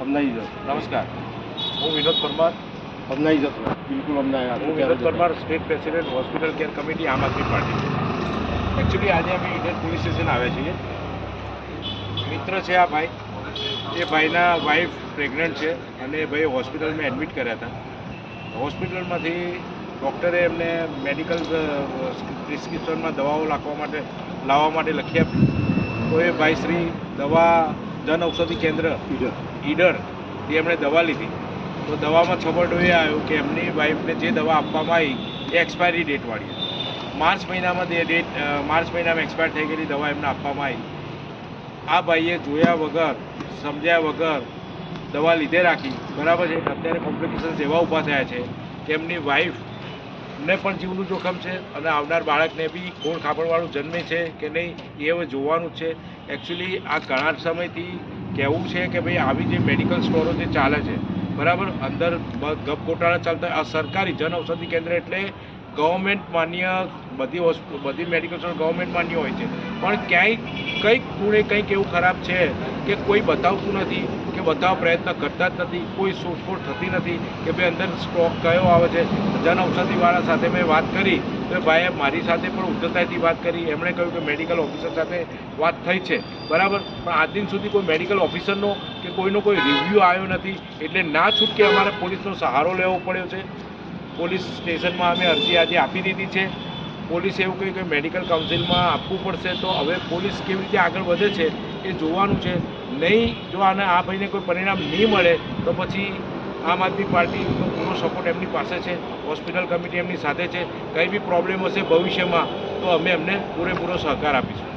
नहीं जत નમસ્કાર, હું વિનોદ પરમાર. अब नहीं जत बिल्कुल अब नहीं હું Vinod Parmar, state president hospital care committee, આમ આદમી પાર્ટી. એકચ્યુઅલી આજે અમે ઈડર પોલીસ સ્ટેશન આવ્યા છીએ. મિત્ર છે આ ભાઈ, એ ભાઈના વાઈફ પ્રેગ્નન્ટ છે અને એ ભાઈ હોસ્પિટલમાં એડમિટ કર્યા હતા. હોસ્પિટલમાંથી ડૉક્ટરે એમને મેડિકલ પ્રિસ્ક્રિપ્શનમાં દવાઓ લાવવા માટે લખી આપી. તો એ ભાઈ શ્રી દવા જન ઔષધિ કેન્દ્ર ઈડર એ એમણે દવા લીધી. તો દવામાં છબરડો એ આવ્યો કે એમની વાઈફને જે દવા આપવામાં આવી એ એક્સપાયરી ડેટવાળી હતી. માર્ચ મહિનામાં એક્સપાયર થઈ ગયેલી દવા એમને આપવામાં આવી. આ ભાઈએ જોયા વગર, સમજ્યા વગર દવા લીધે રાખી. બરાબર છે. અત્યારે કોમ્પ્લિકેશન્સ એવા ઊભા થયા છે કે એમની વાઈફને પણ જીવનું જોખમ છે અને આવનાર બાળકને બી ખૂન ખાપણવાળું જન્મે છે કે નહીં એ હવે જોવાનું જ છે. એકચ્યુઅલી આ ઘણા સમયથી કહેવું છે કે ભાઈ આવી જે મેડિકલ સ્ટોરો જે ચાલે છે, બરાબર, અંદર ગપ ગોટાળા ચાલતા. આ સરકારી જન ઔષધિ કેન્દ્ર એટલે ગવર્મેન્ટ માન્ય, બધી મેડિકલ સ્ટોર ગવર્મેન્ટ માન્ય હોય છે, પણ ક્યાંય કંઈક ખૂણે કંઈક એવું ખરાબ છે કે કોઈ બતાવતું નથી, કે બતાવવા પ્રયત્ન કરતા જ નથી. કોઈ શોધખોળ થતી નથી કે ભાઈ અંદર સ્ટોક કયો આવે છે. જન ઔષધિવાળા સાથે મેં વાત કરી તો ભાઈએ મારી સાથે પણ ઉદ્ધતાઈથી વાત કરી. એમણે કહ્યું કે મેડિકલ ઓફિસર સાથે વાત થઈ છે, બરાબર, પણ આજ દિન સુધી કોઈ મેડિકલ ઓફિસરનો કે કોઈનો કોઈ રિવ્યૂ આવ્યો નથી. એટલે ના છૂટકે અમારે પોલીસનો સહારો લેવો પડ્યો છે. પોલીસ સ્ટેશનમાં અમે અરજી આજે આપી દીધી છે. પોલીસે એવું કહ્યું કે મેડિકલ કાઉન્સિલમાં આપવું પડશે. તો હવે પોલીસ કેવી રીતે આગળ વધે છે એ જોવાનું છે. નહીં, જો આ ભાઈને કોઈ પરિણામ નહીં મળે તો પછી આમ આદમી પાર્ટીનો પૂરો સપોર્ટ એમની પાસે છે. હોસ્પિટલ કમિટી એમની સાથે છે. કંઈ બી પ્રોબ્લેમ હશે ભવિષ્યમાં તો અમે એમને પૂરેપૂરો સહકાર આપીશું.